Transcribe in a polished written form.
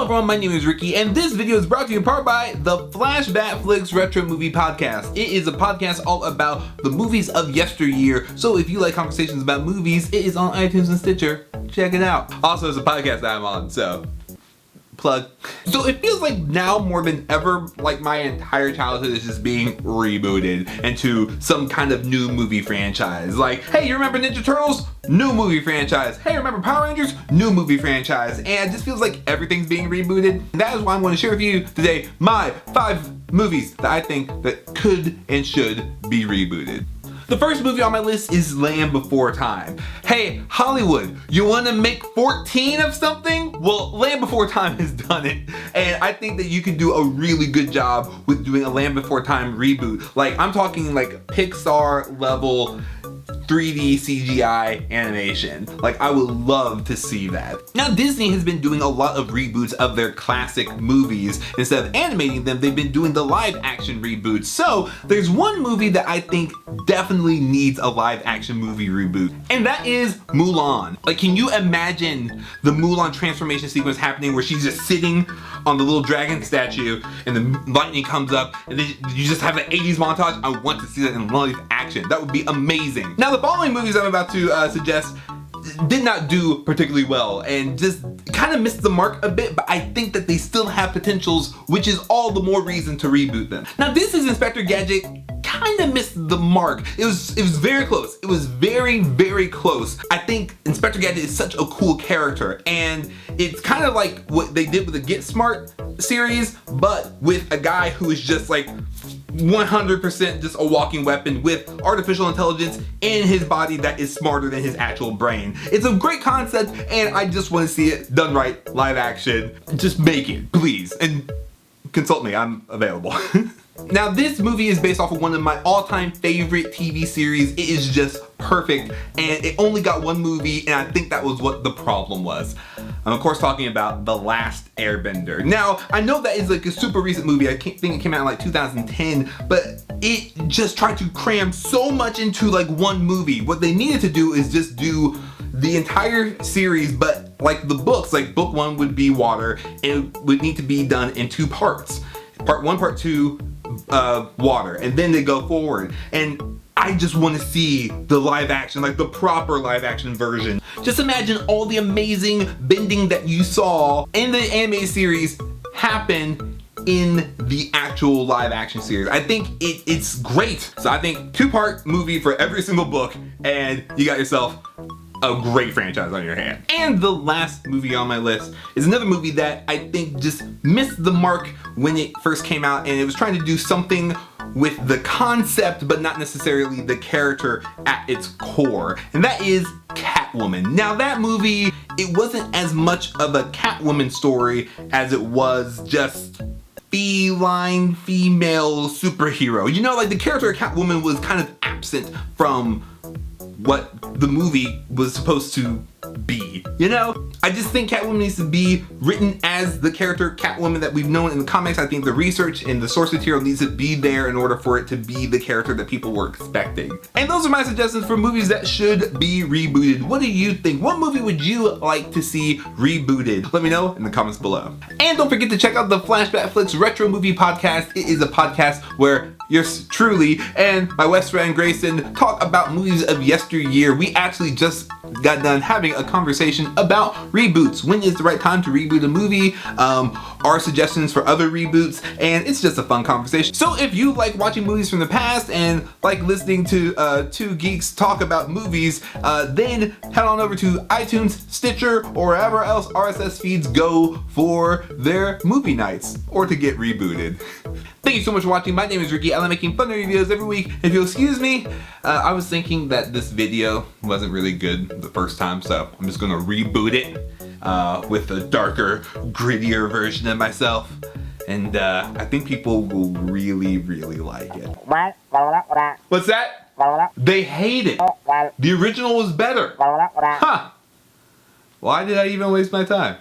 everyone, my name is Ricky, and this video is brought to you in part by the Flashback Flicks Retro Movie Podcast. It is a podcast all about the movies of yesteryear, so if you like conversations about movies, it is on iTunes and Stitcher. Check it out. Also, it's a podcast that I'm on, so plug. So it feels like now more than ever, like my entire childhood is just being rebooted into some kind of new movie franchise. Like, hey, you remember Ninja Turtles? New movie franchise. Hey, remember Power Rangers? New movie franchise. And it just feels like everything's being rebooted. And that is why I'm going to share with you today my 5 movies that I think that could and should be rebooted. The first movie on my list is Land Before Time. Hey, Hollywood, you want to make 14 of something? Well, Land Before Time has done it. And I think that you can do a really good job with doing a Land Before Time reboot. Like, I'm talking like Pixar level 3D CGI animation. Like, I would love to see that. Now, Disney has been doing a lot of reboots of their classic movies. Instead of animating them, they've been doing the live action reboots. So there's one movie that I think definitely needs a live action movie reboot, and that is Mulan. Like, can you imagine the Mulan transformation sequence happening where she's just sitting on the little dragon statue and the lightning comes up and then you just have an 80s montage? I want to see that in live action. That would be amazing. Now, the following movies I'm about to suggest did not do particularly well and just kind of missed the mark a bit, but I think that they still have potentials, which is all the more reason to reboot them. Now, this is Inspector Gadget. Kind of missed the mark. It was very close. It was very, very close. I think Inspector Gadget is such a cool character, and it's kind of like what they did with the Get Smart series, but with a guy who is just like 100% just a walking weapon with artificial intelligence in his body that is smarter than his actual brain. It's a great concept, and I just want to see it done right, live action. Just make it, please, and consult me, I'm available. Now, this movie is based off of one of my all-time favorite TV series. It is just perfect, and it only got one movie, and I think that was what the problem was. I'm of course talking about The Last Airbender. Now, I know that is like a super recent movie. I think it came out in like 2010, but it just tried to cram so much into like one movie. What they needed to do is just do the entire series, but like the books, like book 1 would be Water, and it would need to be done in 2 parts. Part 1, part 2, Water, and then they go forward. And I just want to see the live action, like the proper live action version. Just imagine all the amazing bending that you saw in the anime series happen in the actual live action series. I think it's great. So I think 2-part movie for every single book, and you got yourself a great franchise on your hand. And the last movie on my list is another movie that I think just missed the mark when it first came out, and it was trying to do something with the concept but not necessarily the character at its core, and that is Catwoman. Now, that movie, it wasn't as much of a Catwoman story as it was just feline female superhero. You know, like the character of Catwoman was kind of absent from what the movie was supposed to be, you know? I just think Catwoman needs to be written as the character Catwoman that we've known in the comics. I think the research and the source material needs to be there in order for it to be the character that people were expecting. And those are my suggestions for movies that should be rebooted. What do you think? What movie would you like to see rebooted? Let me know in the comments below. And don't forget to check out the Flashback Flicks Retro Movie Podcast. It is a podcast where yours truly and my best friend Grayson talk about movies of yesteryear. We actually just got done having a conversation about reboots. When is the right time to reboot a movie? Our suggestions for other reboots, and it's just a fun conversation. So if you like watching movies from the past and like listening to two geeks talk about movies, then head on over to iTunes, Stitcher, or wherever else RSS feeds go for their movie nights or to get rebooted. Thank you so much for watching. My name is Ricky. I like making fun videos every week. If you'll excuse me, I was thinking that this video wasn't really good the first time, so I'm just gonna reboot it with a darker, grittier version of myself. And I think people will really, really like it. What's that? They hate it. The original was better. Huh. Why did I even waste my time?